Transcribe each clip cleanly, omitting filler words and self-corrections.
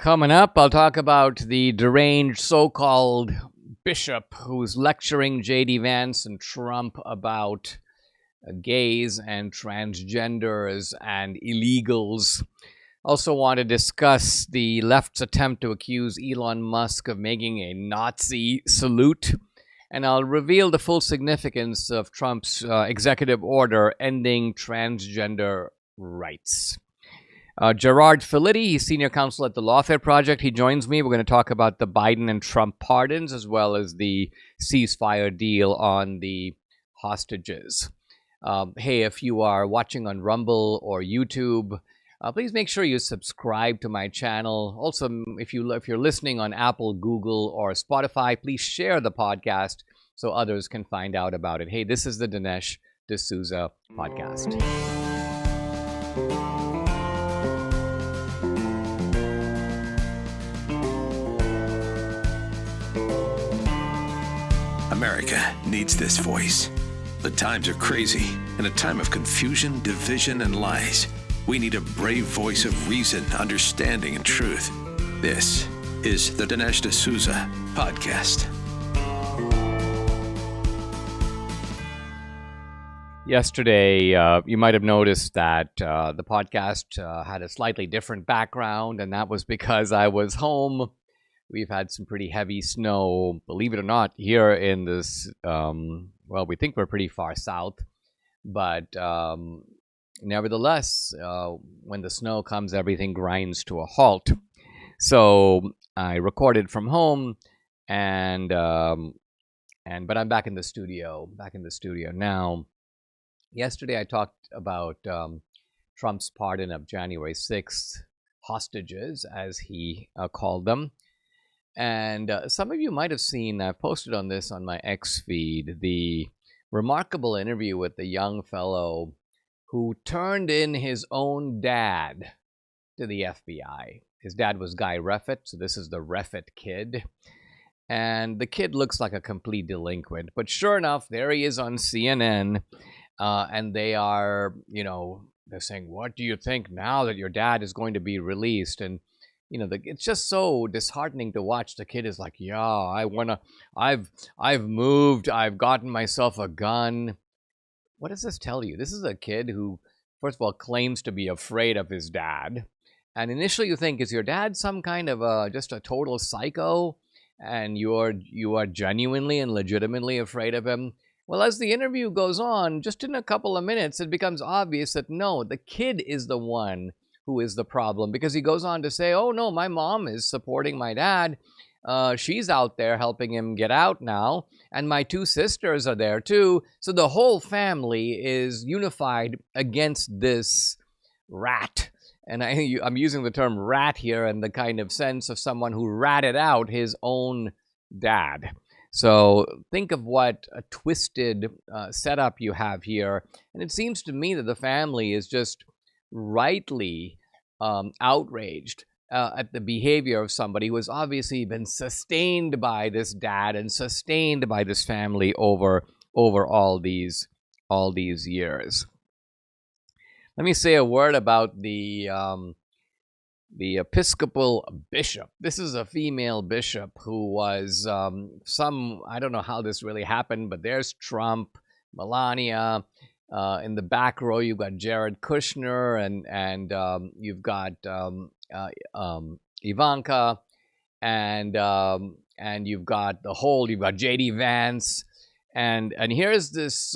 Coming up, I'll talk about the deranged so-called bishop who's lecturing J.D. Vance and Trump about gays and transgenders and illegals. Also want to discuss the left's attempt to accuse Elon Musk of making a Nazi salute. And I'll reveal the full significance of Trump's executive order ending transgender rights. Gerard Filitti, he's senior counsel at the Lawfare Project. He joins me. We're going to talk about the Biden and Trump pardons as well as the ceasefire deal on the hostages. Hey, if you are watching on Rumble or YouTube, please make sure you subscribe to my channel. Also, if you're listening on Apple, Google, or Spotify, please share the podcast so others can find out about it. Hey, this is the Dinesh D'Souza podcast. America needs this voice. The times are crazy. In a time of confusion, division, and lies, we need a brave voice of reason, understanding, and truth. This is the Dinesh D'Souza podcast. Yesterday, you might have noticed that the podcast had a slightly different background, and that was because I was home. We've had some pretty heavy snow, believe it or not, here in this, well, we think we're pretty far south, but nevertheless, when the snow comes, everything grinds to a halt. So I recorded from home, but I'm back in the studio now. Yesterday, I talked about Trump's pardon of January 6th hostages, as he called them. And some of you might have seen, I've posted on this on my X feed, the remarkable interview with the young fellow who turned in his own dad to the FBI. His dad was Guy Reffitt, so this is the Reffitt kid. And the kid looks like a complete delinquent. But sure enough, there he is on CNN. And they are, they're saying, what do you think now that your dad is going to be released? And it's just so disheartening to watch. The kid is like, yeah, I've moved, I've gotten myself a gun. What does this tell you? This is a kid who, first of all, claims to be afraid of his dad. And initially you think, is your dad some kind of just a total psycho? And you are genuinely and legitimately afraid of him? Well, as the interview goes on, just in a couple of minutes, it becomes obvious that no, the kid is the one who is the problem, because he goes on to say, oh no, my mom is supporting my dad. She's out there helping him get out now. And my two sisters are there too. So the whole family is unified against this rat. And I'm using the term rat here in the kind of sense of someone who ratted out his own dad. So think of what a twisted setup you have here. And it seems to me that the family is just rightly outraged at the behavior of somebody who has obviously been sustained by this dad and sustained by this family over all these years. Let me say a word about the Episcopal bishop. This is a female bishop who was I don't know how this really happened, but there's Trump, Melania. In the back row, you've got Jared Kushner, and you've got Ivanka, and you've got J.D. Vance, and here's this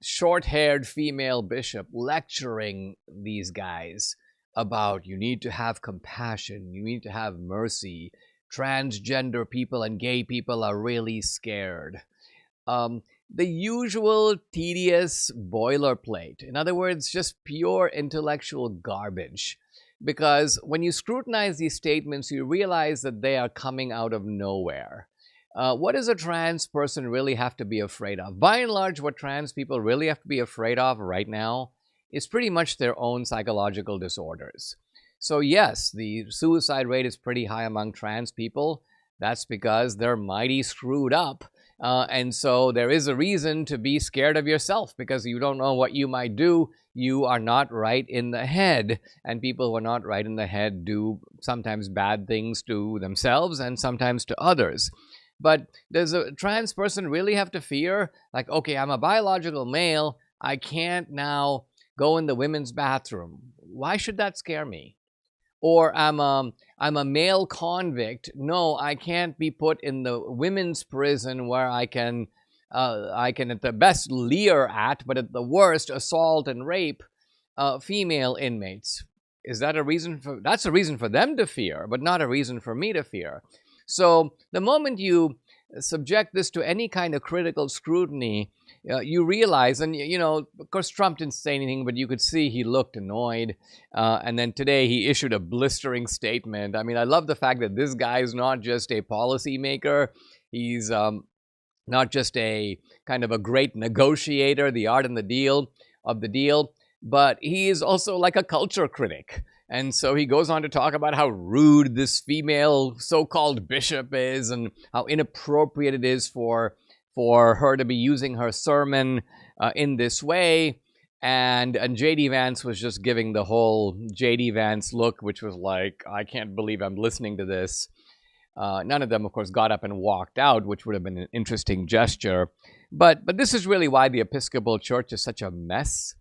short-haired female bishop lecturing these guys about you need to have compassion, you need to have mercy. Transgender people and gay people are really scared. The usual tedious boilerplate. In other words, just pure intellectual garbage. Because when you scrutinize these statements, you realize that they are coming out of nowhere. What does a trans person really have to be afraid of? By and large, what trans people really have to be afraid of right now is pretty much their own psychological disorders. So yes, the suicide rate is pretty high among trans people. That's because they're mighty screwed up. And so there is a reason to be scared of yourself, because you don't know what you might do. You are not right in the head, and people who are not right in the head do sometimes bad things to themselves and sometimes to others. But does a trans person really have to fear, like, okay, I'm a biological male, I can't now go in the women's bathroom? Why should that scare me? Or I'm a male convict. No, I can't be put in the women's prison where I can at the best leer at, but at the worst assault and rape female inmates. Is that a reason for? That's a reason for them to fear, but not a reason for me to fear. So the moment you subject this to any kind of critical scrutiny, you realize, and of course, Trump didn't say anything, but you could see he looked annoyed. And then today he issued a blistering statement. I mean, I love the fact that this guy is not just a policymaker. He's not just a kind of a great negotiator, the art and the deal, but he is also like a culture critic. And so he goes on to talk about how rude this female so-called bishop is and how inappropriate it is for her to be using her sermon in this way. And J.D. Vance was just giving the whole J.D. Vance look, which was like, I can't believe I'm listening to this. None of them, of course, got up and walked out, which would have been an interesting gesture. But this is really why the Episcopal Church is such a mess.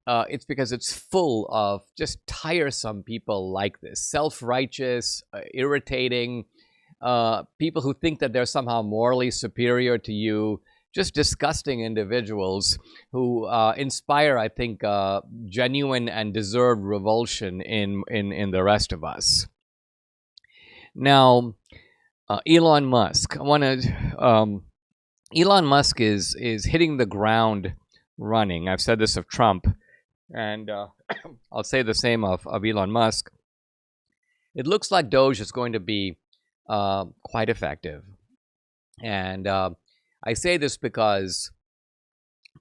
It's because it's full of just tiresome people like this, self-righteous, irritating, people who think that they're somehow morally superior to you, just disgusting individuals who inspire, I think, genuine and deserved revulsion in the rest of us. Now, Elon Musk. Elon Musk is hitting the ground running. I've said this of Trump, and I'll say the same of Elon Musk. It looks like Doge is going to be quite effective. And I say this because,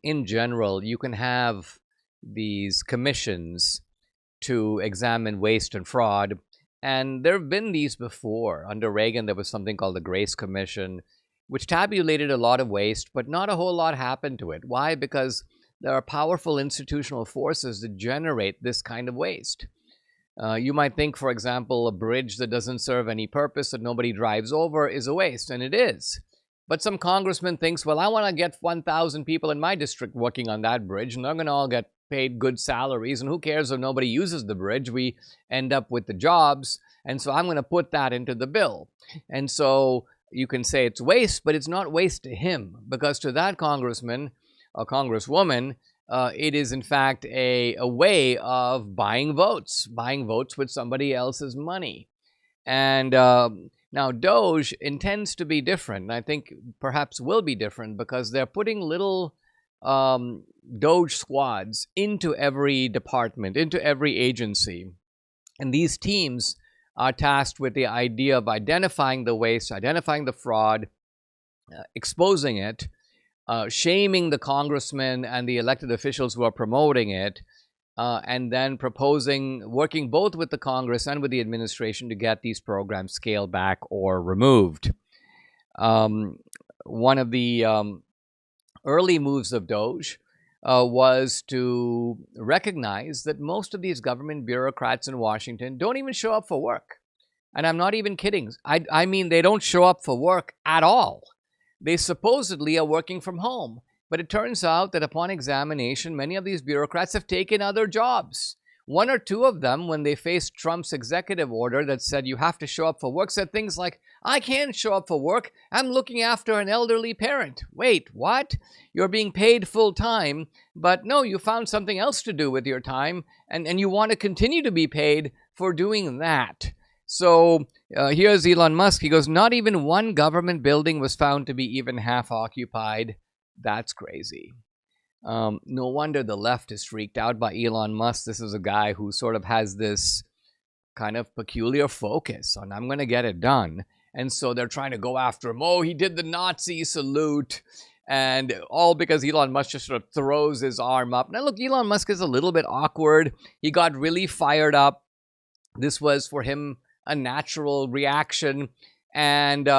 in general, you can have these commissions to examine waste and fraud. And there have been these before. Under Reagan, there was something called the Grace Commission, which tabulated a lot of waste, but not a whole lot happened to it. Why? Because there are powerful institutional forces that generate this kind of waste. You might think, for example, a bridge that doesn't serve any purpose, that nobody drives over, is a waste, and it is. But some congressman thinks, well, I want to get 1,000 people in my district working on that bridge, and they're going to all get paid good salaries, and who cares if nobody uses the bridge? We end up with the jobs, and so I'm going to put that into the bill. And so you can say it's waste, but it's not waste to him, because to that congressman or congresswoman, it is in fact a way of buying votes with somebody else's money. And now Doge intends to be different, and I think perhaps will be different, because they're putting little Doge squads into every department, into every agency. And these teams are tasked with the idea of identifying the waste, identifying the fraud, exposing it, shaming the congressmen and the elected officials who are promoting it, and then proposing, working both with the Congress and with the administration to get these programs scaled back or removed. One of the early moves of Doge was to recognize that most of these government bureaucrats in Washington don't even show up for work. And I'm not even kidding. I mean, they don't show up for work at all. They supposedly are working from home. But it turns out that upon examination, many of these bureaucrats have taken other jobs. One or two of them, when they faced Trump's executive order that said you have to show up for work, said things like, I can't show up for work. I'm looking after an elderly parent. Wait, what? You're being paid full time, but no, you found something else to do with your time, and you want to continue to be paid for doing that. So here's Elon Musk. He goes, not even one government building was found to be even half occupied. That's crazy. No wonder the left is freaked out by Elon Musk. This is a guy who sort of has this kind of peculiar focus on, I'm going to get it done. And so they're trying to go after him. Oh, he did the Nazi salute. And all because Elon Musk just sort of throws his arm up. Now, look, Elon Musk is a little bit awkward. He got really fired up. This was for him a natural reaction. And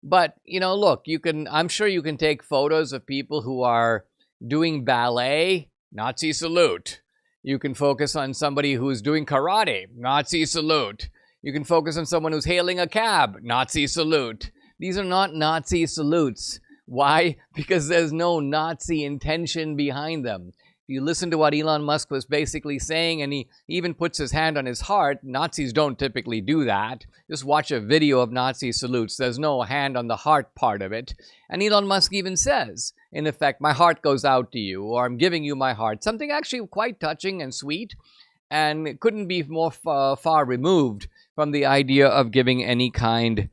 But, look, I'm sure you can take photos of people who are doing ballet, Nazi salute. You can focus on somebody who's doing karate, Nazi salute. You can focus on someone who's hailing a cab, Nazi salute. These are not Nazi salutes. Why? Because there's no Nazi intention behind them. If you listen to what Elon Musk was basically saying, and he even puts his hand on his heart, Nazis don't typically do that. Just watch a video of Nazi salutes. There's no hand on the heart part of it. And Elon Musk even says, in effect, my heart goes out to you, or I'm giving you my heart. Something actually quite touching and sweet, and it couldn't be more far removed from the idea of giving any kind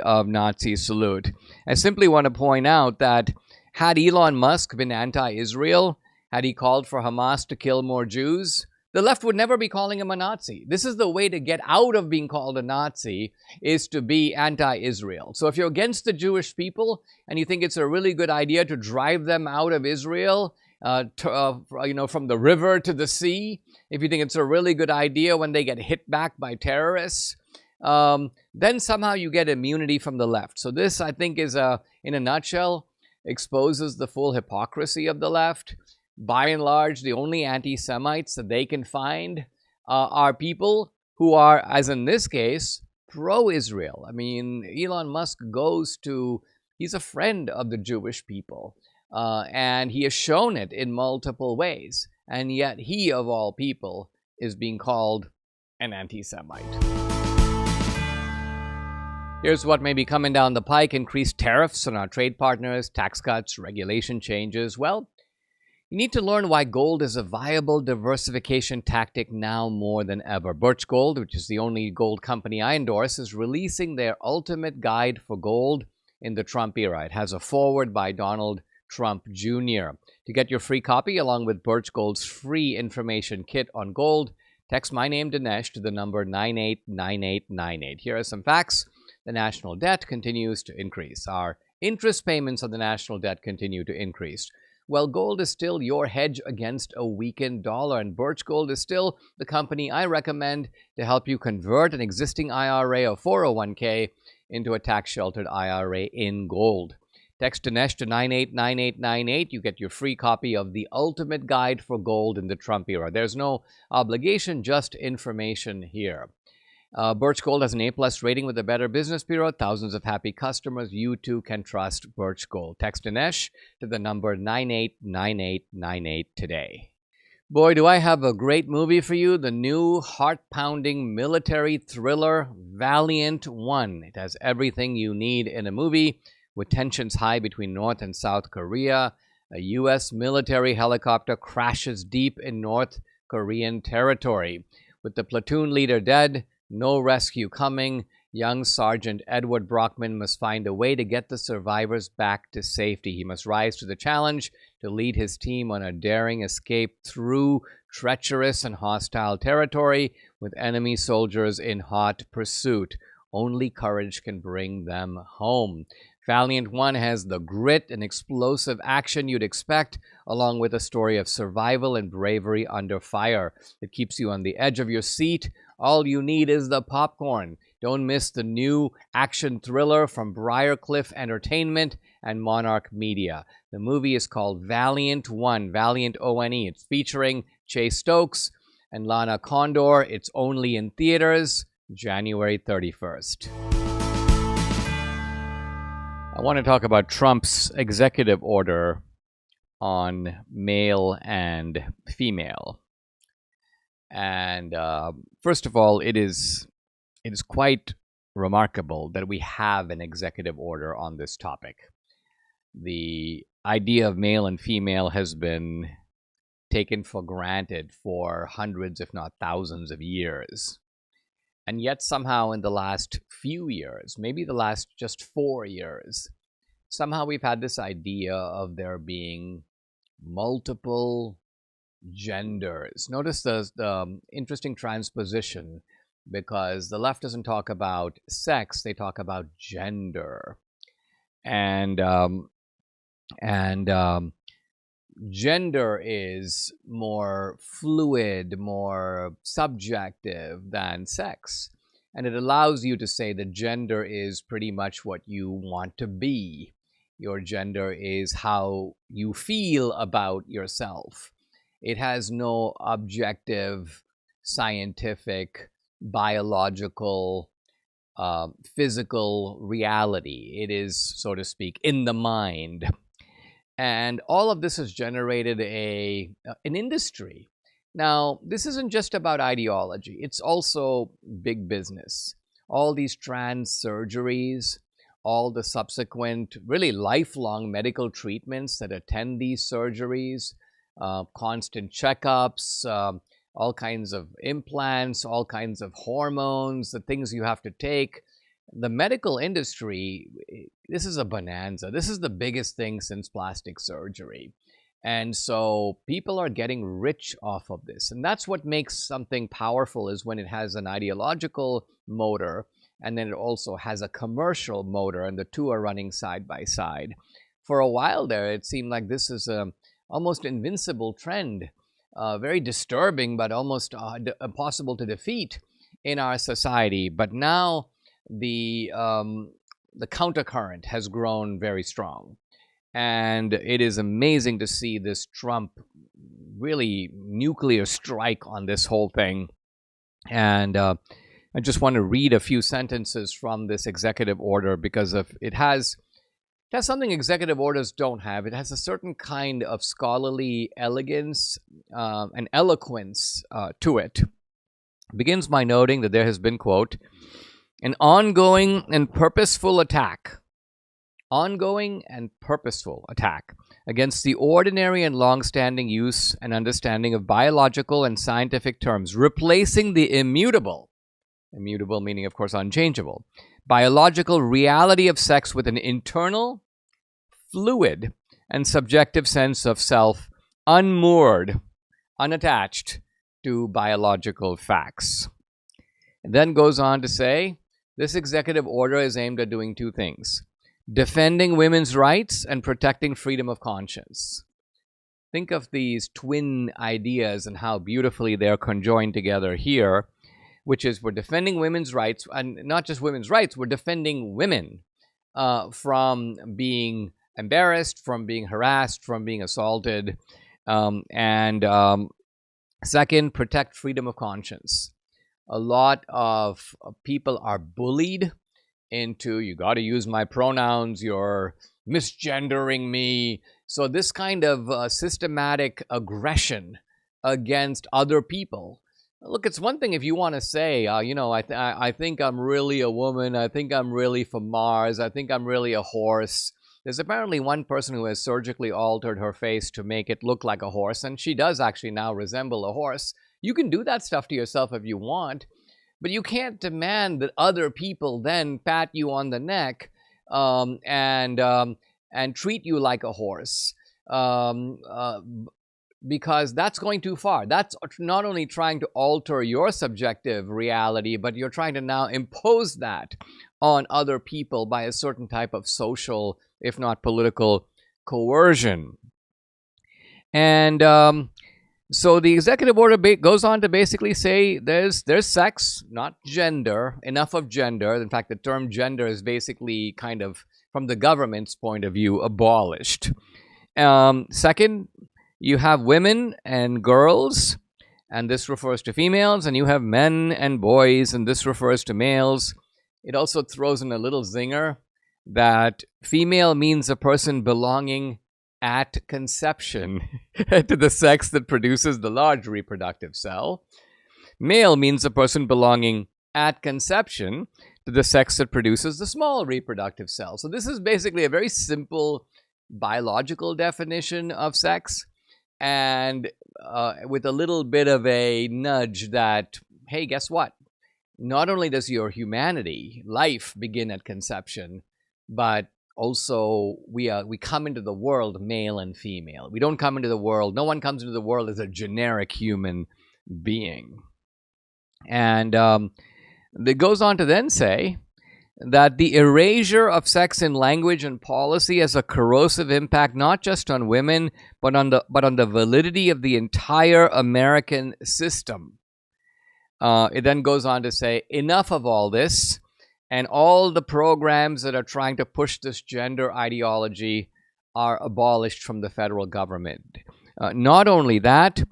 of Nazi salute. I simply want to point out that had Elon Musk been anti-Israel, had he called for Hamas to kill more Jews, the left would never be calling him a Nazi. This is the way to get out of being called a Nazi, is to be anti-Israel. So if you're against the Jewish people and you think it's a really good idea to drive them out of Israel, from the river to the sea, if you think it's a really good idea when they get hit back by terrorists, then somehow you get immunity from the left. So this, I think, is, in a nutshell, exposes the full hypocrisy of the left. By and large, the only anti-Semites that they can find are people who are, as in this case, pro-Israel. I mean, Elon Musk he's a friend of the Jewish people, and he has shown it in multiple ways. And yet he, of all people, is being called an anti-Semite. Here's what may be coming down the pike: increased tariffs on our trade partners, tax cuts, regulation changes. Well, you need to learn why gold is a viable diversification tactic now more than ever. Birch Gold, which is the only gold company I endorse, is releasing their ultimate guide for gold in the Trump era. It has a foreword by Donald Trump Jr. To get your free copy, along with Birch Gold's free information kit on gold, text my name, Dinesh, to the number 989898. Here are some facts. The national debt continues to increase. Our interest payments on the national debt continue to increase. Well, gold is still your hedge against a weakened dollar, and Birch Gold is still the company I recommend to help you convert an existing IRA or 401k into a tax-sheltered IRA in gold. Text Dinesh to 989898. You get your free copy of the ultimate guide for gold in the Trump era. There's no obligation, just information here. Birch Gold has an A+ rating with the Better Business Bureau. Thousands of happy customers. You too can trust Birch Gold. Text Dinesh to the number 989898 today. Boy, do I have a great movie for you. The new heart-pounding military thriller, Valiant 1. It has everything you need in a movie, with tensions high between North and South Korea. A U.S. military helicopter crashes deep in North Korean territory. With the platoon leader dead, no rescue coming, young Sergeant Edward Brockman must find a way to get the survivors back to safety. He must rise to the challenge to lead his team on a daring escape through treacherous and hostile territory with enemy soldiers in hot pursuit. Only courage can bring them home. Valiant 1 has the grit and explosive action you'd expect, along with a story of survival and bravery under fire. It keeps you on the edge of your seat. All you need is the popcorn. Don't miss the new action thriller from Briarcliff Entertainment and Monarch Media. The movie is called Valiant 1, Valiant O-N-E. It's featuring Chase Stokes and Lana Condor. It's only in theaters January 31st. I want to talk about Trump's executive order on male and female. And first of all, it is quite remarkable that we have an executive order on this topic. The idea of male and female has been taken for granted for hundreds, if not thousands of years. And yet somehow in the last few years, maybe the last just 4 years, somehow we've had this idea of there being multiple genders. Notice the interesting transposition, because the left doesn't talk about sex, they talk about gender. And gender is more fluid, more subjective than sex. And it allows you to say that gender is pretty much what you want to be. Your gender is how you feel about yourself. It has no objective, scientific, biological, physical reality. It is, so to speak, in the mind. And all of this has generated an industry. Now, this isn't just about ideology. It's also big business. All these trans surgeries, all the subsequent, really lifelong medical treatments that attend these surgeries, constant checkups, all kinds of implants, all kinds of hormones, the things you have to take. The medical industry, this is a bonanza. This is the biggest thing since plastic surgery. And so people are getting rich off of this. And that's what makes something powerful, is when it has an ideological motor and then it also has a commercial motor, and the two are running side by side. For a while there, it seemed like this is a almost invincible trend, very disturbing, but almost impossible to defeat in our society. But now the countercurrent has grown very strong. And it is amazing to see this Trump really nuclear strike on this whole thing. And I just want to read a few sentences from this executive order, because it has something executive orders don't have. It has a certain kind of scholarly elegance and eloquence to it. It begins by noting that there has been, quote, an ongoing and purposeful attack against the ordinary and long-standing use and understanding of biological and scientific terms, replacing the immutable meaning, of course, unchangeable, biological reality of sex with an internal, fluid, and subjective sense of self, unmoored, unattached to biological facts. It then goes on to say, this executive order is aimed at doing two things: defending women's rights and protecting freedom of conscience. Think of these twin ideas and how beautifully they're conjoined together here, which is we're defending women's rights, and not just women's rights, we're defending women from being embarrassed, from being harassed, from being assaulted. And second, protect freedom of conscience. A lot of people are bullied into, you got to use my pronouns, you're misgendering me. So this kind of systematic aggression against other people. Look, it's one thing if you want to say, I think I'm really a woman. I think I'm really from Mars. I think I'm really a horse. There's apparently one person who has surgically altered her face to make it look like a horse, and she does actually now resemble a horse. You can do that stuff to yourself if you want, but you can't demand that other people then pat you on the neck and treat you like a horse. Because that's going too far. That's not only trying to alter your subjective reality, but you're trying to now impose that on other people by a certain type of social, if not political, coercion. And so the executive order goes on to basically say there's sex, not gender, enough of gender. In fact, the term gender is basically kind of, from the government's point of view, abolished. Second, you have women and girls, and this refers to females, and you have men and boys, and this refers to males. It also throws in a little zinger that female means a person belonging at conception to the sex that produces the large reproductive cell. Male means a person belonging at conception to the sex that produces the small reproductive cell. So this is basically a very simple biological definition of sex, and with a little bit of a nudge that, hey, guess what? Not only does your humanity, life, begin at conception, but also we come into the world male and female. We don't come into the world, no one comes into the world as a generic human being. And it goes on to then say that the erasure of sex in language and policy has a corrosive impact not just on women, but on the validity of the entire American system. It then goes on to say, enough of all this, and all the programs that are trying to push this gender ideology are abolished from the federal government. Not only that,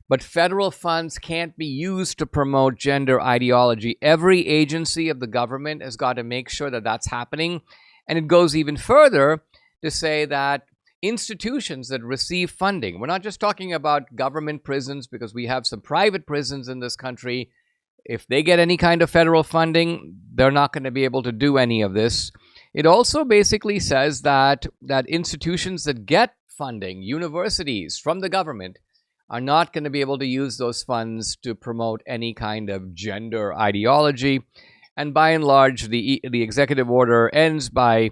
but federal funds can't be used to promote gender ideology. Every agency of the government has got to make sure that that's happening. And it goes even further to say that institutions that receive funding, we're not just talking about government prisons, because we have some private prisons in this country. If they get any kind of federal funding, they're not going to be able to do any of this. It also basically says that institutions that get funding, universities from the government, are not going to be able to use those funds to promote any kind of gender ideology. And by and large, the executive order ends by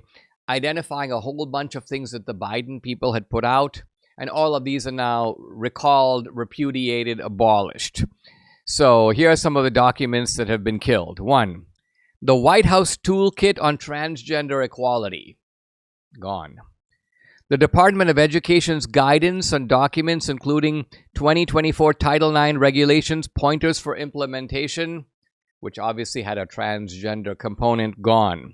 identifying a whole bunch of things that the Biden people had put out, and all of these are now recalled, repudiated, abolished. So here are some of the documents that have been killed. 1, the White House Toolkit on Transgender Equality, gone. The Department of Education's guidance on documents, including 2024 Title IX regulations, pointers for implementation, which obviously had a transgender component, gone.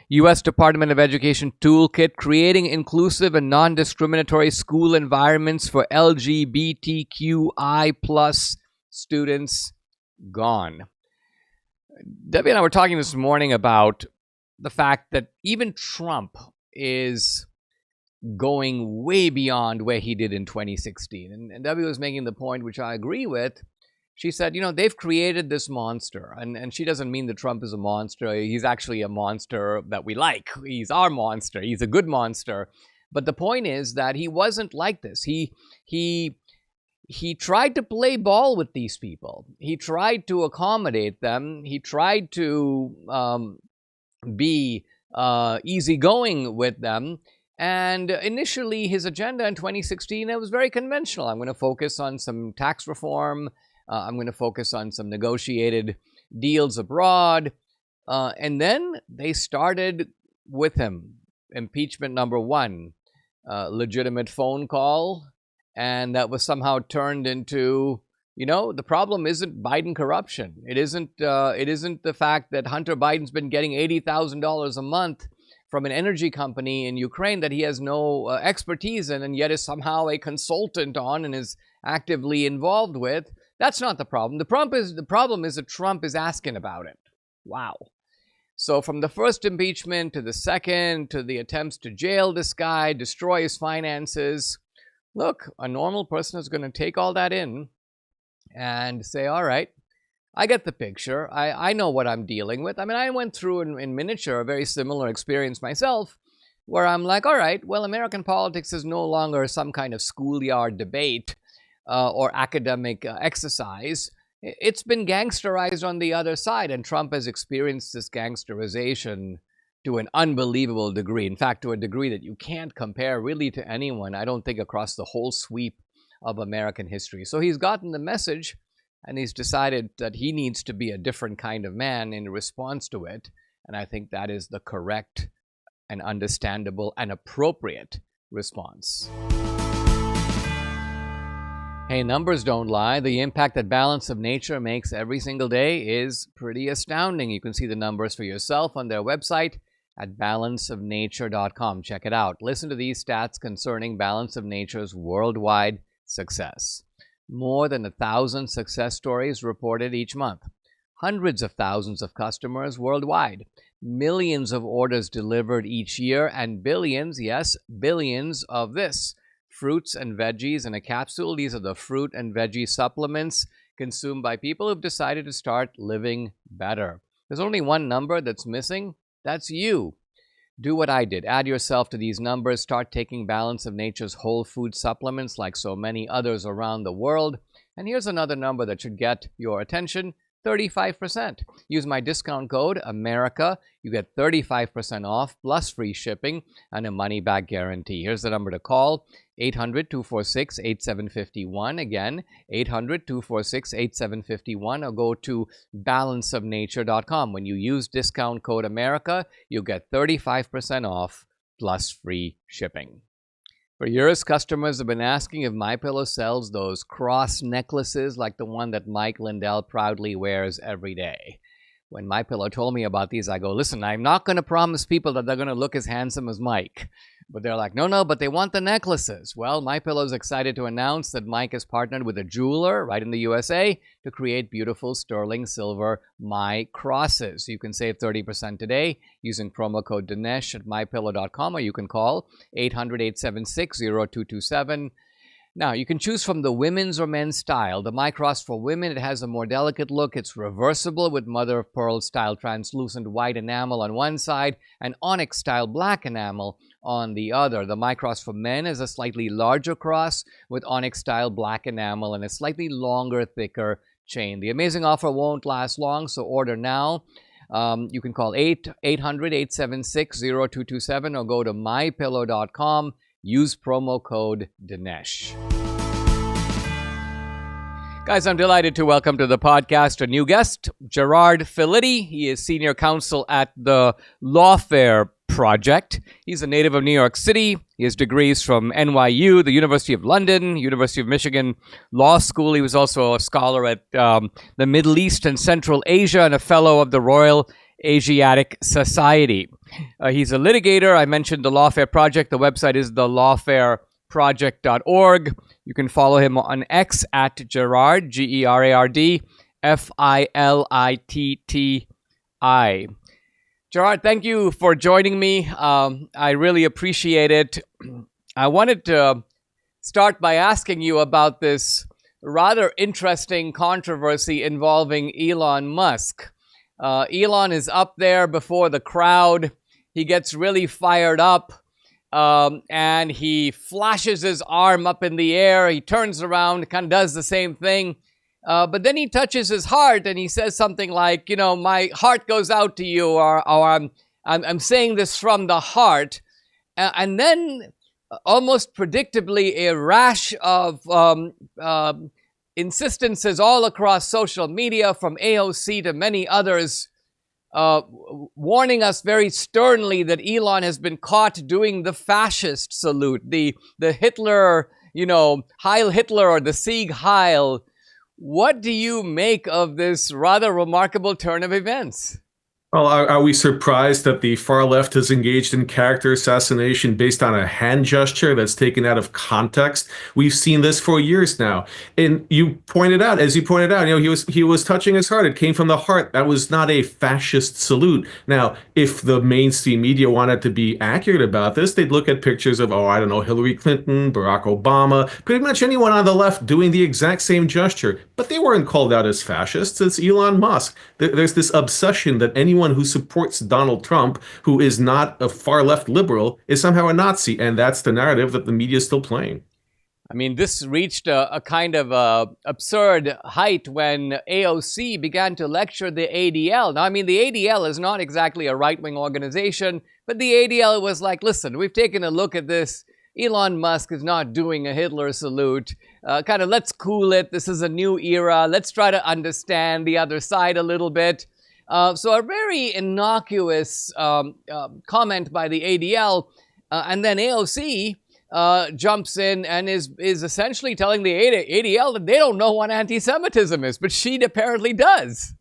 U.S. Department of Education Toolkit, creating inclusive and non-discriminatory school environments for LGBTQI plus students, gone. Debbie and I were talking this morning about the fact that even Trump is going way beyond where he did in 2016. And Debbie was making the point, which I agree with. She said, they've created this monster. And she doesn't mean that Trump is a monster. He's actually a monster that we like. He's our monster. He's a good monster. But the point is that he wasn't like this. He tried to play ball with these people. He tried to accommodate them. He tried to be easygoing with them. And initially, his agenda in 2016, it was very conventional. I'm going to focus on some tax reform. I'm going to focus on some negotiated deals abroad. And then they started with him. Impeachment number 1, legitimate phone call. And that was somehow turned into, the problem isn't Biden corruption. It isn't the fact that Hunter Biden's been getting $80,000 a month from an energy company in Ukraine that he has no expertise in, and yet is somehow a consultant on and is actively involved with. That's not the problem. The problem is that Trump is asking about it. Wow. So from the first impeachment to the second, to the attempts to jail this guy, destroy his finances, look, a normal person is going to take all that in and say, all right, I get the picture. I know what I'm dealing with. I mean, I went through in miniature a very similar experience myself, where I'm like, all right, well, American politics is no longer some kind of schoolyard debate or academic exercise. It's been gangsterized on the other side, and Trump has experienced this gangsterization to an unbelievable degree. In fact, to a degree that you can't compare really to anyone, I don't think, across the whole sweep of American history. So he's gotten the message, and he's decided that he needs to be a different kind of man in response to it. And I think that is the correct and understandable and appropriate response. Hey, numbers don't lie. The impact that Balance of Nature makes every single day is pretty astounding. You can see the numbers for yourself on their website at balanceofnature.com. Check it out. Listen to these stats concerning Balance of Nature's worldwide success. More than 1,000 success stories reported each month. Hundreds of thousands of customers worldwide. Millions of orders delivered each year, and billions, yes, billions of this. Fruits and veggies in a capsule. These are the fruit and veggie supplements consumed by people who've decided to start living better. There's only one number that's missing. That's you. Do what I did. Add yourself to these numbers. Start taking Balance of Nature's whole food supplements like so many others around the world. And here's another number that should get your attention. 35%. Use my discount code, America. You get 35% off plus free shipping and a money-back guarantee. Here's the number to call, 800-246-8751. Again, 800-246-8751, or go to balanceofnature.com. When you use discount code America, you'll get 35% off plus free shipping. For years, customers have been asking if MyPillow sells those cross necklaces like the one that Mike Lindell proudly wears every day. When MyPillow told me about these, I go, listen, I'm not going to promise people that they're going to look as handsome as Mike. But they're like, no, but they want the necklaces. Well, MyPillow's excited to announce that Mike has partnered with a jeweler right in the USA to create beautiful sterling silver My Crosses. You can save 30% today using promo code Dinesh at mypillow.com, or you can call 800-876-0227. Now, you can choose from the women's or men's style. The My Cross for women, it has a more delicate look. It's reversible with mother of pearl style translucent white enamel on one side and onyx style black enamel on the other. The My Cross for men is a slightly larger cross with onyx style black enamel and a slightly longer, thicker chain. The amazing offer won't last long, so order now. You can call 800-876-0227 or go to mypillow.com. Use promo code Dinesh. Guys, I'm delighted to welcome to the podcast a new guest, Gerard Filitti. He is senior counsel at the Lawfare Project. He's a native of New York City. He has degrees from NYU, the University of London, University of Michigan Law School. He was also a scholar at the Middle East and Central Asia and a fellow of the Royal Asiatic Society. He's a litigator. I mentioned the Lawfare Project. The website is thelawfareproject.org. You can follow him on X at Gerard, Gerard Filitti. Gerard, thank you for joining me. I really appreciate it. I wanted to start by asking you about this rather interesting controversy involving Elon Musk. Elon is up there before the crowd. He gets really fired up, and he flashes his arm up in the air. He turns around, kind of does the same thing. But then he touches his heart and he says something like, my heart goes out to you, or I'm saying this from the heart. And then almost predictably, a rash of insistences all across social media, from AOC to many others, warning us very sternly that Elon has been caught doing the fascist salute, the Hitler, Heil Hitler, or the Sieg Heil. What do you make of this rather remarkable turn of events? Well, are we surprised that the far left has engaged in character assassination based on a hand gesture that's taken out of context? We've seen this for years now. And as you pointed out, he was touching his heart. It came from the heart. That was not a fascist salute. Now, if the mainstream media wanted to be accurate about this, they'd look at pictures of, Hillary Clinton, Barack Obama, pretty much anyone on the left doing the exact same gesture. But they weren't called out as fascists. It's Elon Musk. There's this obsession that anyone who supports Donald Trump, who is not a far-left liberal, is somehow a Nazi, and that's the narrative that the media is still playing. I mean, this reached a kind of absurd height when AOC began to lecture the ADL. Now, the ADL is not exactly a right-wing organization, but the ADL was like, listen, we've taken a look at this. Elon Musk is not doing a Hitler salute. Let's cool it. This is a new era. Let's try to understand the other side a little bit. So a very innocuous comment by the ADL, and then AOC jumps in and is essentially telling the ADL that they don't know what anti-Semitism is, but she apparently does.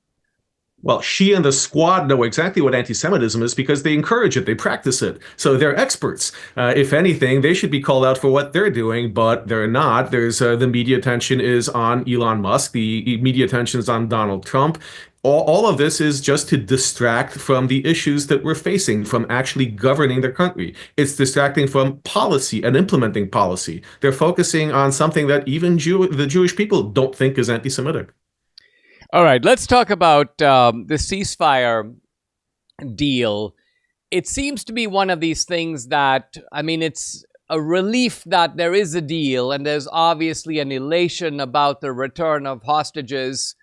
Well, she and the squad know exactly what anti-Semitism is because they encourage it, they practice it. So they're experts. If anything, they should be called out for what they're doing, but they're not. There's the media attention is on Elon Musk. The media attention is on Donald Trump. All of this is just to distract from the issues that we're facing, from actually governing the country. It's distracting from policy and implementing policy. They're focusing on something that even the Jewish people don't think is anti-Semitic. All right, let's talk about the ceasefire deal. It seems to be one of these things that, it's a relief that there is a deal, and there's obviously an elation about the return of hostages.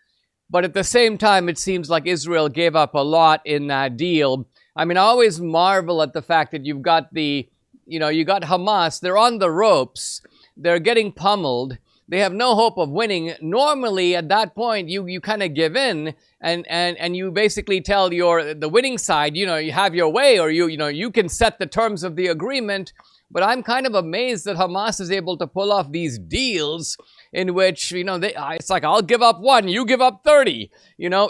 But at the same time, it seems like Israel gave up a lot in that deal. I always marvel at the fact that you've got you got Hamas. They're on the ropes. They're getting pummeled. they have no hope of winning. Normally, at that point, you kind of give in and you basically tell the winning side, you have your way, or you can set the terms of the agreement. But I'm kind of amazed that Hamas is able to pull off these deals in which, it's like, I'll give up 1, you give up 30.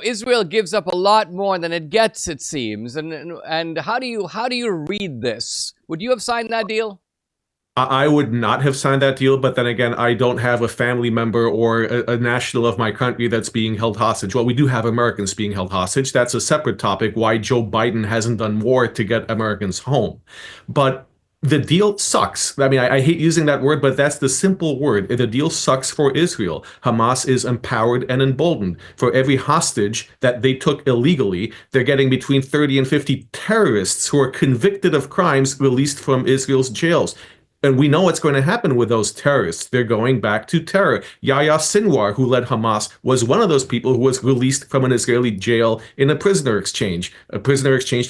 Israel gives up a lot more than it gets, it seems. And how do you read this? Would you have signed that deal? I would not have signed that deal, but then again, I don't have a family member or a national of my country that's being held hostage. Well, we do have Americans being held hostage. That's a separate topic, why Joe Biden hasn't done more to get Americans home. But the deal sucks. I mean, I hate using that word, but that's the simple word. The deal sucks for Israel. Hamas is empowered and emboldened. For every hostage that they took illegally, they're getting between 30 and 50 terrorists who are convicted of crimes released from Israel's jails. And we know what's going to happen with those terrorists. They're going back to terror. Yahya Sinwar, who led Hamas, was one of those people who was released from an Israeli jail in a prisoner exchange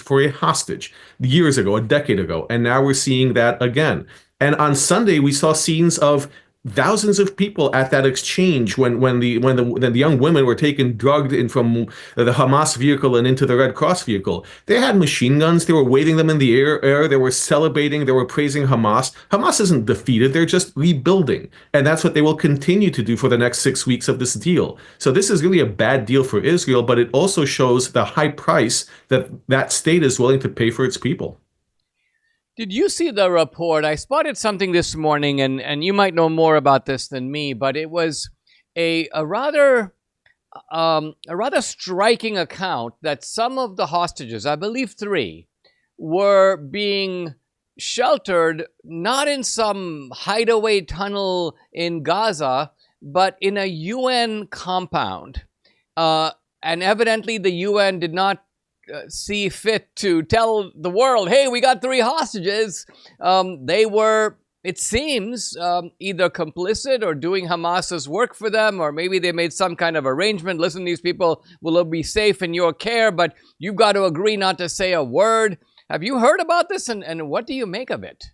for a hostage years ago, a decade ago. And now we're seeing that again. And on Sunday, we saw scenes of thousands of people at that exchange when the young women were taken drugged in from the Hamas vehicle and into the Red Cross vehicle. They had machine guns. They were waving them in the air. They were celebrating. They were praising Hamas. Hamas isn't defeated. They're just rebuilding. And that's what they will continue to do for the next 6 weeks of this deal. So this is really a bad deal for Israel, but it also shows the high price that state is willing to pay for its people. Did you see the report? I spotted something this morning, and you might know more about this than me, but it was a rather striking account that some of the hostages, I believe 3, were being sheltered not in some hideaway tunnel in Gaza, but in a UN compound. And evidently the UN did not see fit to tell the world, hey, we got 3 hostages. They were, it seems, either complicit or doing Hamas's work for them, or maybe they made some kind of arrangement. Listen, these people will be safe in your care, but you've got to agree not to say a word. Have you heard about this, and what do you make of it?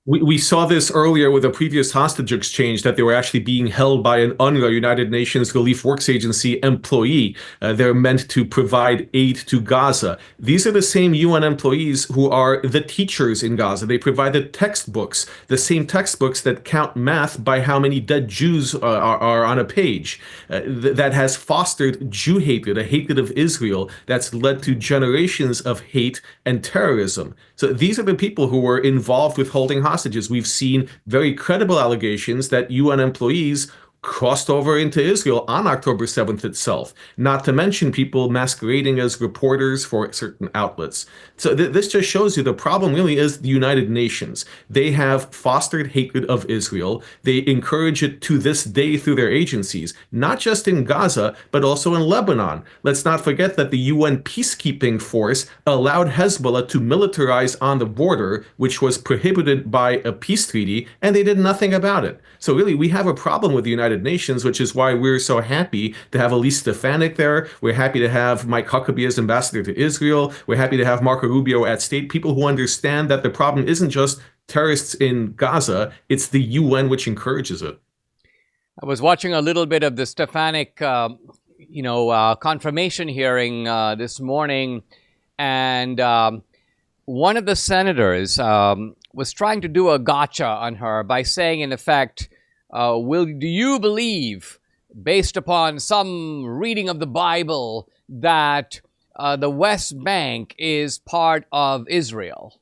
We saw this earlier with a previous hostage exchange, that they were actually being held by an UNRWA, United Nations Relief Works Agency employee. They're meant to provide aid to Gaza. These are the same UN employees who are the teachers in Gaza. They provide the textbooks, the same textbooks that count math by how many dead Jews are on a page. That has fostered Jew hatred, a hatred of Israel that's led to generations of hate and terrorism. So these are the people who were involved with holding hostages. We've seen very credible allegations that UN employees crossed over into Israel on October 7th itself, not to mention people masquerading as reporters for certain outlets. So this just shows you the problem really is the United Nations. They have fostered hatred of Israel. They encourage it to this day through their agencies, not just in Gaza, but also in Lebanon. Let's not forget that the UN peacekeeping force allowed Hezbollah to militarize on the border, which was prohibited by a peace treaty, and they did nothing about it. So really, we have a problem with the United Nations, which is why we're so happy to have Elise Stefanik there. We're happy to have Mike Huckabee as ambassador to Israel. We're happy to have Marco Rubio at state, people who understand that the problem isn't just terrorists in Gaza, it's the UN which encourages it. I was watching a little bit of the Stefanik, confirmation hearing this morning, and one of the senators was trying to do a gotcha on her by saying, in effect, do you believe, based upon some reading of the Bible, that the West Bank is part of Israel?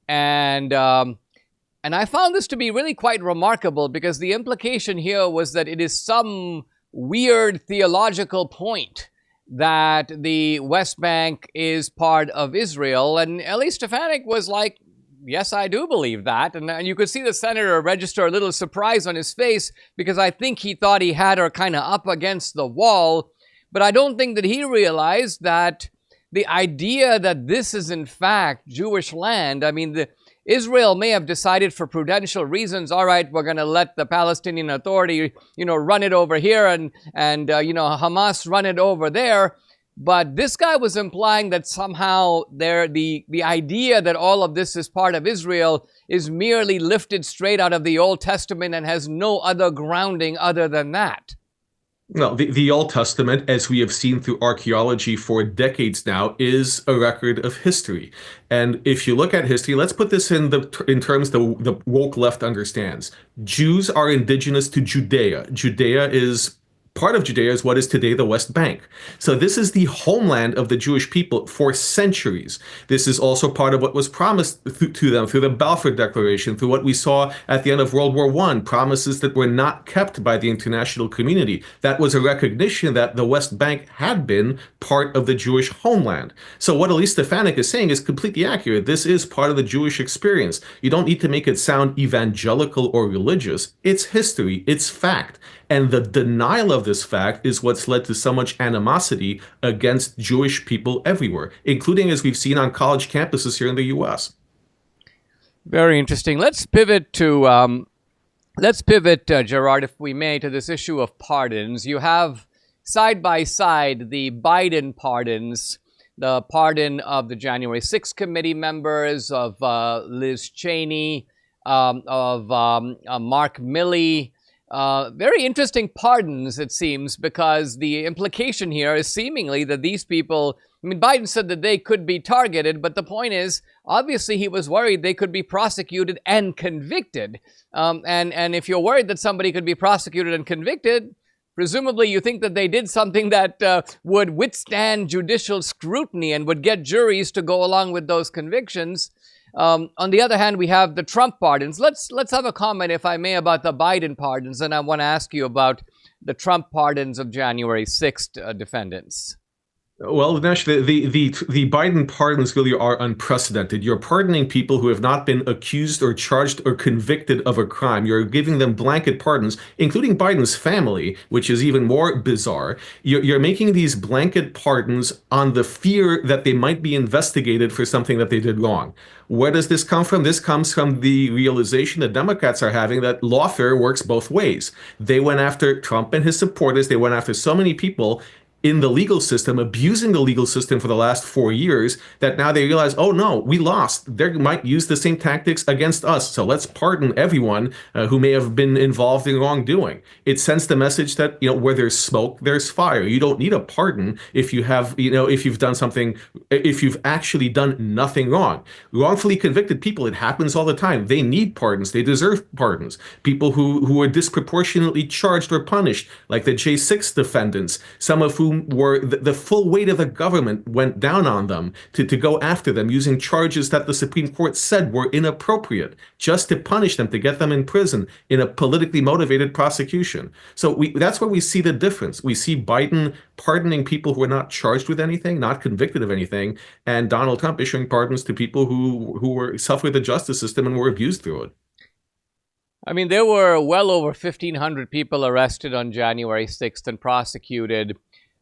And I found this to be really quite remarkable, because the implication here was that it is some weird theological point that the West Bank is part of Israel. And Elise Stefanik was like, yes, I do believe that. And you could see the senator register a little surprise on his face, because I think he thought he had her kind of up against the wall. But I don't think that he realized that the idea that this is in fact Jewish land, I mean, Israel may have decided for prudential reasons, all right, we're going to let the Palestinian Authority, run it over here, and Hamas run it over there. But this guy was implying that somehow the idea that all of this is part of Israel is merely lifted straight out of the Old Testament and has no other grounding other than that. Well, the Old Testament, as we have seen through archaeology for decades now, is a record of history. And if you look at history, let's put this in terms the woke left understands. Jews are indigenous to Judea. Part of Judea is what is today the West Bank. So this is the homeland of the Jewish people for centuries. This is also part of what was promised to them through the Balfour Declaration, through what we saw at the end of World War I, promises that were not kept by the international community. That was a recognition that the West Bank had been part of the Jewish homeland. So what Elise Stefanik is saying is completely accurate. This is part of the Jewish experience. You don't need to make it sound evangelical or religious. It's history. It's fact. And the denial of this fact is what's led to so much animosity against Jewish people everywhere, including, as we've seen, on college campuses here in the U.S. Very interesting. Let's pivot, Gerard, if we may, to this issue of pardons. You have side by side the Biden pardons, the pardon of the January 6th committee members, of Liz Cheney, of Mark Milley. Very interesting pardons, it seems, because the implication here is seemingly that these people, I mean, Biden said that they could be targeted, but the point is, obviously he was worried they could be prosecuted and convicted. And if you're worried that somebody could be prosecuted and convicted, presumably you think that they did something that would withstand judicial scrutiny and would get juries to go along with those convictions. On the other hand, we have the Trump pardons. Let's have a comment, if I may, about the Biden pardons, and I want to ask you about the Trump pardons of January 6th defendants. Well, Dinesh, the Biden pardons really are unprecedented. You're pardoning people who have not been accused or charged or convicted of a crime. You're giving them blanket pardons, including Biden's family, which is even more bizarre. You're making these blanket pardons on the fear that they might be investigated for something that they did wrong. Where does this come from? This comes from the realization the Democrats are having that lawfare works both ways. They went after Trump and his supporters. They went after so many people in the legal system, abusing the legal system for the last 4 years, that now they realize, oh no, we lost. They might use the same tactics against us. So let's pardon everyone who may have been involved in wrongdoing. It sends the message that, where there's smoke, there's fire. You don't need a pardon if you have, if you've done something, if you've actually done nothing wrong. Wrongfully convicted people, it happens all the time. They need pardons. They deserve pardons. People who are disproportionately charged or punished, like the J6 defendants, some of whom were the full weight of the government went down on them to go after them using charges that the Supreme Court said were inappropriate, just to punish them, to get them in prison in a politically motivated prosecution. So that's where we see the difference. We see Biden pardoning people who are not charged with anything, not convicted of anything, and Donald Trump issuing pardons to people who were suffered the justice system and were abused through it. I mean, there were well over 1,500 people arrested on January 6th and prosecuted.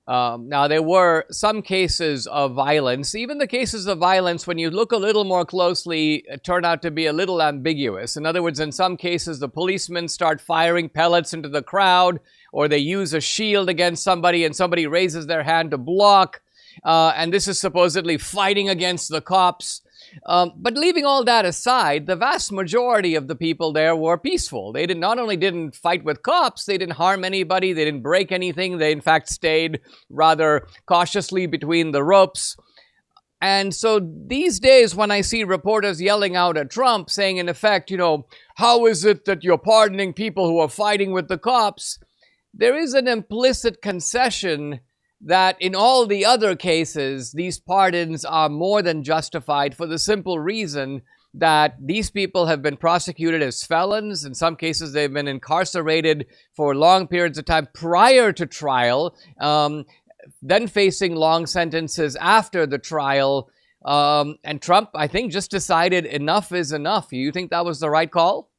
Now, there were some cases of violence. Even the cases of violence, when you look a little more closely, turn out to be a little ambiguous. In other words, in some cases, the policemen start firing pellets into the crowd, or they use a shield against somebody and somebody raises their hand to block. And this is supposedly fighting against the cops. But leaving all that aside, the vast majority of the people there were peaceful. They not only didn't fight with cops, they didn't harm anybody, they didn't break anything. They, in fact, stayed rather cautiously between the ropes. And so these days, when I see reporters yelling out at Trump, saying, in effect, how is it that you're pardoning people who are fighting with the cops? There is an implicit concession that in all the other cases, these pardons are more than justified, for the simple reason that these people have been prosecuted as felons. In some cases, they've been incarcerated for long periods of time prior to trial, then facing long sentences after the trial. And Trump, I think, just decided enough is enough. You think that was the right call?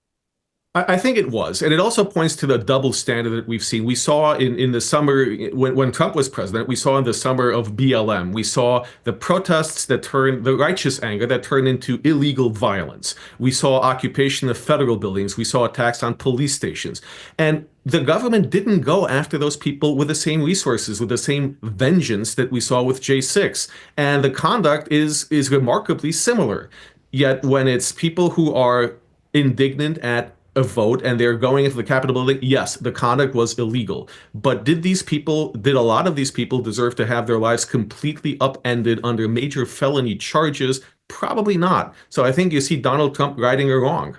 I think it was. And it also points to the double standard that we've seen. We saw in the summer, when Trump was president, we saw in the summer of BLM, we saw the protests that turned, the righteous anger that turned into illegal violence. We saw occupation of federal buildings. We saw attacks on police stations. And the government didn't go after those people with the same resources, with the same vengeance that we saw with J6. And the conduct is remarkably similar. Yet when it's people who are indignant at a vote and they're going into the Capitol building, yes, the conduct was illegal. But did a lot of these people deserve to have their lives completely upended under major felony charges? Probably not. So I think you see Donald Trump righting a wrong.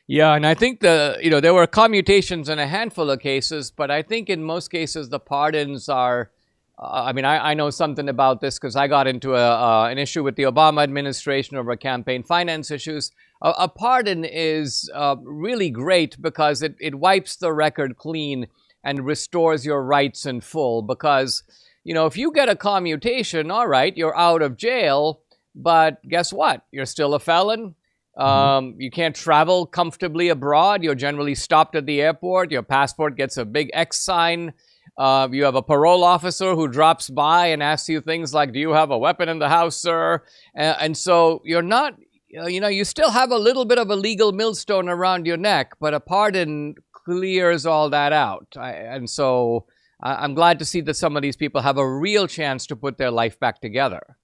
Yeah, and I think there were commutations in a handful of cases, but I think in most cases the pardons are. I know something about this because I got into an issue with the Obama administration over campaign finance issues. A pardon is really great because it wipes the record clean and restores your rights in full. Because, if you get a commutation, all right, you're out of jail, but guess what? You're still a felon. You can't travel comfortably abroad. You're generally stopped at the airport. Your passport gets a big X sign. You have a parole officer who drops by and asks you things like, do you have a weapon in the house, sir? And so you're not, you still have a little bit of a legal millstone around your neck, but a pardon clears all that out. I'm glad to see that some of these people have a real chance to put their life back together.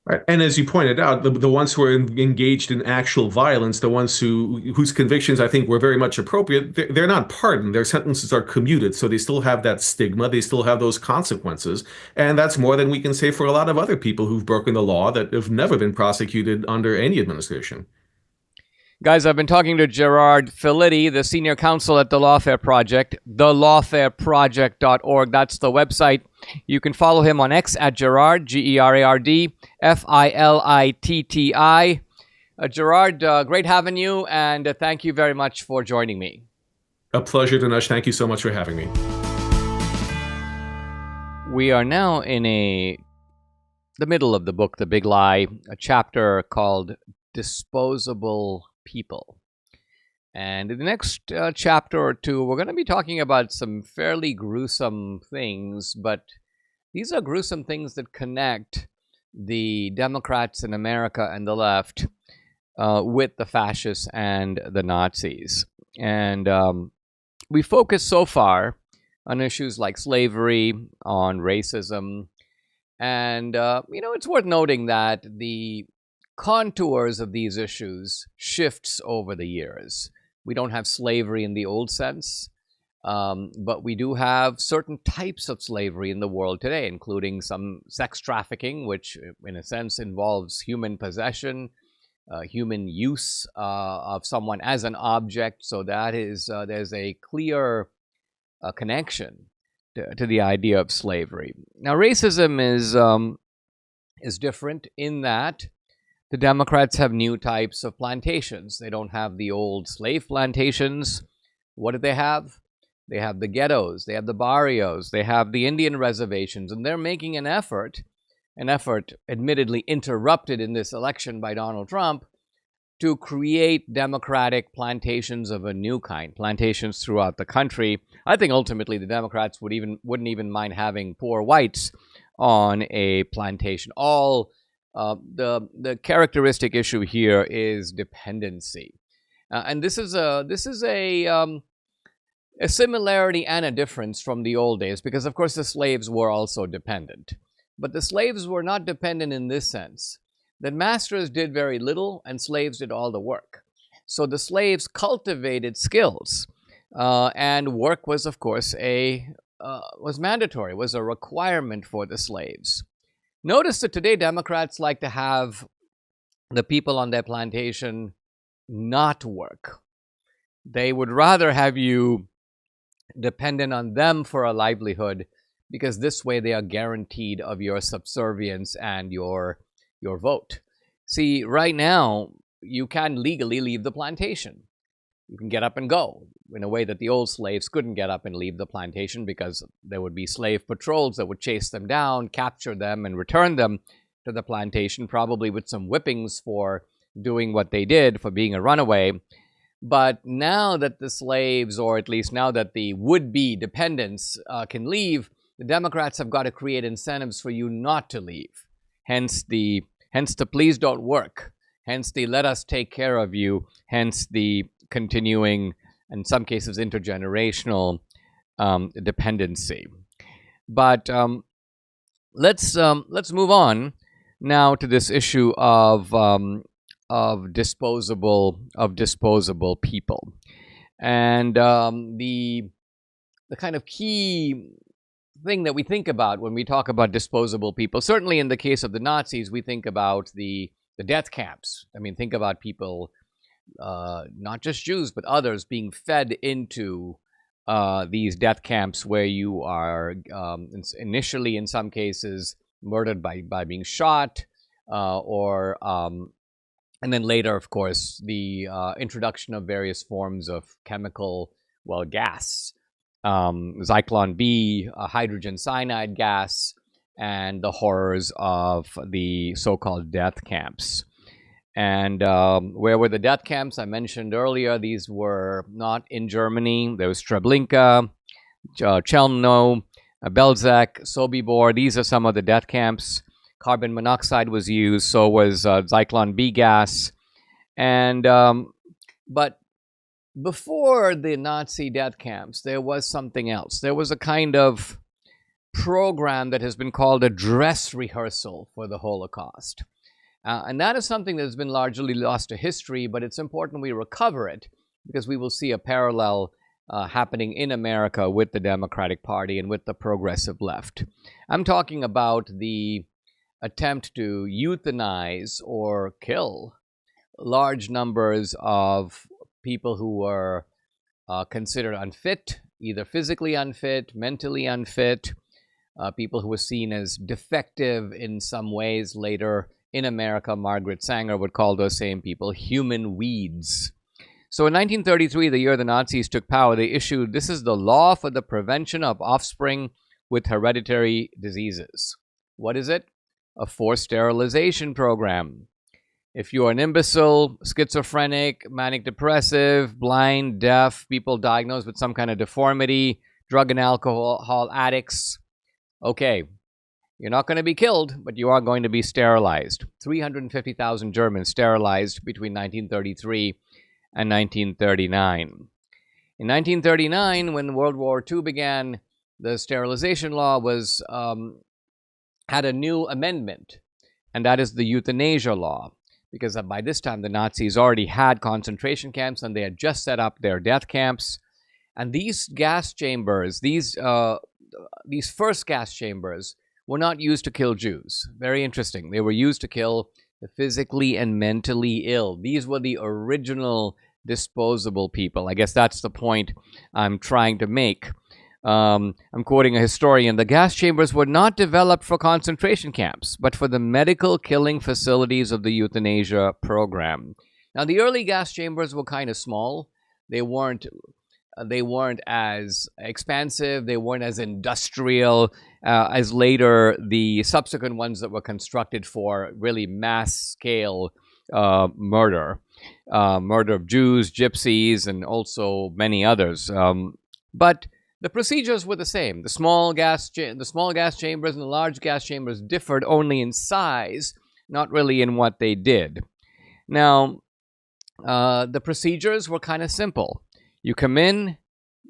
Right. And as you pointed out, the ones who are engaged in actual violence, the ones whose convictions I think were very much appropriate, they're not pardoned. Their sentences are commuted. So they still have that stigma. They still have those consequences. And that's more than we can say for a lot of other people who've broken the law that have never been prosecuted under any administration. Guys, I've been talking to Gerard Filitti, the senior counsel at the Lawfare Project, thelawfareproject.org. That's the website. You can follow him on X at Gerard, Gerard Filitti. Gerard, great having you, and thank you very much for joining me. A pleasure, Dinesh. Thank you so much for having me. We are now in the middle of the book, The Big Lie, a chapter called Disposable People. And in the next chapter or two, we're going to be talking about some fairly gruesome things, but these are gruesome things that connect the Democrats in America and the left with the fascists and the Nazis. And we focus so far on issues like slavery, on racism, and it's worth noting that the contours of these issues shifts over the years. We don't have slavery in the old sense, but we do have certain types of slavery in the world today, including some sex trafficking, which in a sense involves human possession, human use of someone as an object. So that is, there's a clear connection to the idea of slavery. Now, racism is different in that the Democrats have new types of plantations. They don't have the old slave plantations. What do they have? They have the ghettos, they have the barrios, they have the Indian reservations, and they're making an effort admittedly interrupted in this election by Donald Trump, to create democratic plantations of a new kind, plantations throughout the country. I think ultimately the Democrats wouldn't even mind having poor whites on a plantation. The characteristic issue here is dependency, and this is a similarity and a difference from the old days, because of course the slaves were also dependent, but the slaves were not dependent in this sense that masters did very little and slaves did all the work. So the slaves cultivated skills, and work was of course was mandatory, was a requirement for the slaves. Notice that today Democrats like to have the people on their plantation not work. They would rather have you dependent on them for a livelihood, because this way they are guaranteed of your subservience and your vote. See, right now, you can legally leave the plantation. You can get up and go in a way that the old slaves couldn't get up and leave the plantation, because there would be slave patrols that would chase them down, capture them, and return them to the plantation, probably with some whippings for doing what they did, for being a runaway. But now that the slaves, or at least now that the would-be dependents can leave, the Democrats have got to create incentives for you not to leave. Hence the please don't work. Hence the let us take care of you. Hence the continuing, in some cases, intergenerational dependency. But let's move on now to this issue of disposable people, and the kind of key thing that we think about when we talk about disposable people. Certainly, in the case of the Nazis, we think about the death camps. I mean, think about people, not just Jews but others, being fed into these death camps where you are initially, in some cases, murdered by being shot, and then later, of course, the introduction of various forms of chemical, gas, Zyklon B, hydrogen cyanide gas, and the horrors of the so-called death camps. And where were the death camps? I mentioned earlier, these were not in Germany. There was Treblinka, Chelmno, Belzec, Sobibor. These are some of the death camps. Carbon monoxide was used, so was Zyklon B gas. And but before the Nazi death camps, there was something else. There was a kind of program that has been called a dress rehearsal for the Holocaust. And that is something that has been largely lost to history, but it's important we recover it, because we will see a parallel happening in America with the Democratic Party and with the progressive left. I'm talking about the attempt to euthanize or kill large numbers of people who were considered unfit, either physically unfit, mentally unfit, people who were seen as defective in some ways. Later in America, Margaret Sanger would call those same people human weeds. So in 1933, the year the Nazis took power, they issued, this is the law for the prevention of offspring with hereditary diseases. What is it? A forced sterilization program. If you're an imbecile, schizophrenic, manic depressive, blind, deaf, people diagnosed with some kind of deformity, drug and alcohol addicts, okay, you're not going to be killed, but you are going to be sterilized. 350,000 Germans sterilized between 1933 and 1939. In 1939, when World War II began, the sterilization law was had a new amendment, and that is the euthanasia law, because by this time the Nazis already had concentration camps and they had just set up their death camps. And these gas chambers, these first gas chambers, were not used to kill Jews. Very interesting. They were used to kill the physically and mentally ill. These were the original disposable people. I guess that's the point I'm trying to make. I'm quoting a historian. The gas chambers were not developed for concentration camps, but for the medical killing facilities of the euthanasia program. Now, the early gas chambers were kind of small. They weren't as expansive. They weren't as industrial as later the subsequent ones that were constructed for really mass-scale murder of Jews, gypsies, and also many others. But the procedures were the same. The small gas chambers and the large gas chambers differed only in size, not really in what they did. Now, the procedures were kind of simple. You come in,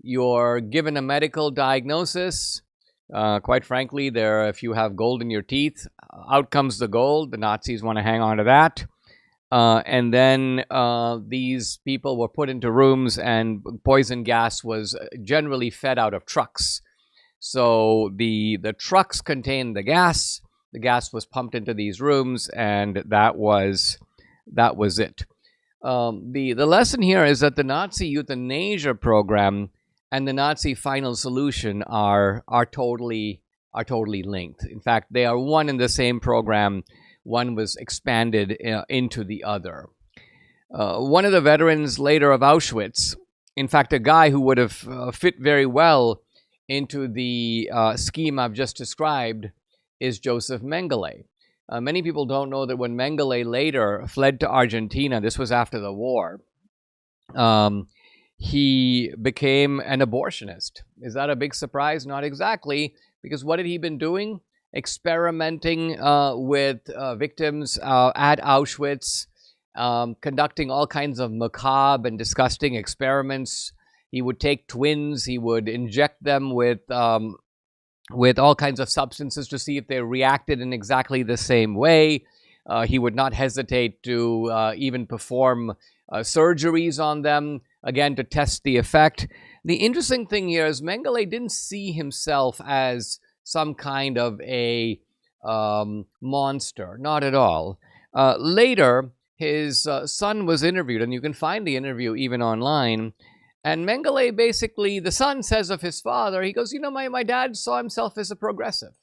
you're given a medical diagnosis. Quite frankly, if you have gold in your teeth, out comes the gold. The Nazis want to hang on to that. And then these people were put into rooms, and poison gas was generally fed out of trucks. So the trucks contained the gas. The gas was pumped into these rooms, and that was it. The lesson here is that the Nazi euthanasia program and the Nazi final solution are totally linked. In fact, they are one and the same program. One was expanded into the other. One of the veterans later of Auschwitz, in fact, a guy who would have fit very well into the scheme I've just described, is Joseph Mengele. Many people don't know that when Mengele later fled to Argentina, this was after the war, he became an abortionist. Is that a big surprise? Not exactly, because what had he been doing? Experimenting with victims at Auschwitz, conducting all kinds of macabre and disgusting experiments. He would take twins, he would inject them with all kinds of substances to see if they reacted in exactly the same way. He would not hesitate to even perform surgeries on them, again, to test the effect. The interesting thing here is Mengele didn't see himself as some kind of a monster, not at all. Later, his son was interviewed, and you can find the interview even online. And Mengele basically, the son says of his father, he goes, my dad saw himself as a progressive.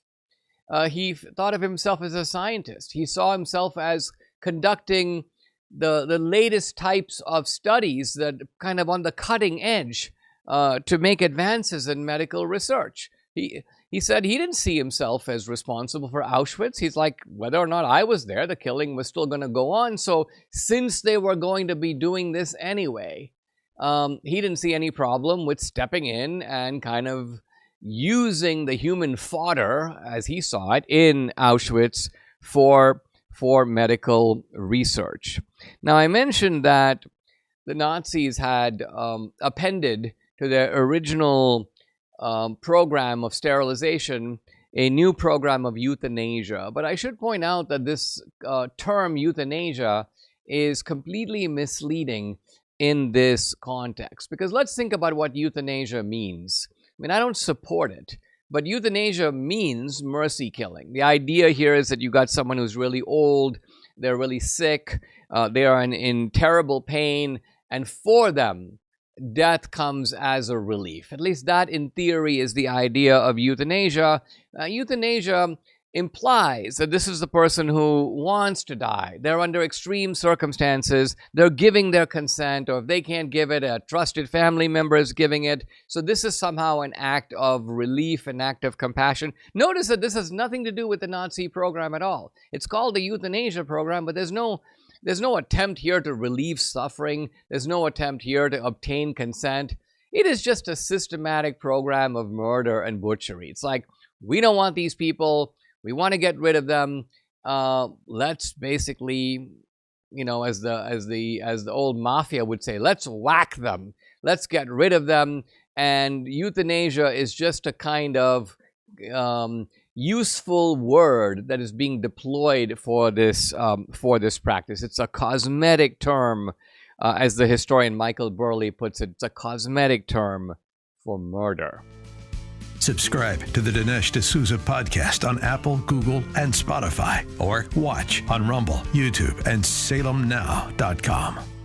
He thought of himself as a scientist. He saw himself as conducting the latest types of studies that kind of on the cutting edge to make advances in medical research. He said he didn't see himself as responsible for Auschwitz. He's like, whether or not I was there, the killing was still going to go on. So since they were going to be doing this anyway, he didn't see any problem with stepping in and kind of using the human fodder, as he saw it, in Auschwitz for medical research. Now, I mentioned that the Nazis had appended to their original program of sterilization a new program of euthanasia. But I should point out that this term euthanasia is completely misleading in this context. Because let's think about what euthanasia means. I mean, I don't support it, but euthanasia means mercy killing. The idea here is that you got someone who's really old, they're really sick, they are in terrible pain, and for them, death comes as a relief. At least that, in theory, is the idea of euthanasia. Euthanasia implies that this is the person who wants to die. They're under extreme circumstances. They're giving their consent, or if they can't give it, a trusted family member is giving it. So this is somehow an act of relief, an act of compassion. Notice that this has nothing to do with the Nazi program at all. It's called the euthanasia program, but there's no attempt here to relieve suffering. There's no attempt here to obtain consent. It is just a systematic program of murder and butchery. It's like, we don't want these people. We want to get rid of them. Let's basically, as the old mafia would say, let's whack them. Let's get rid of them. And euthanasia is just a kind of useful word that is being deployed for this practice. It's a cosmetic term, as the historian Michael Burley puts it. It's a cosmetic term for murder. Subscribe to the Dinesh D'Souza podcast on Apple, Google, and Spotify, or watch on Rumble, YouTube, and SalemNow.com.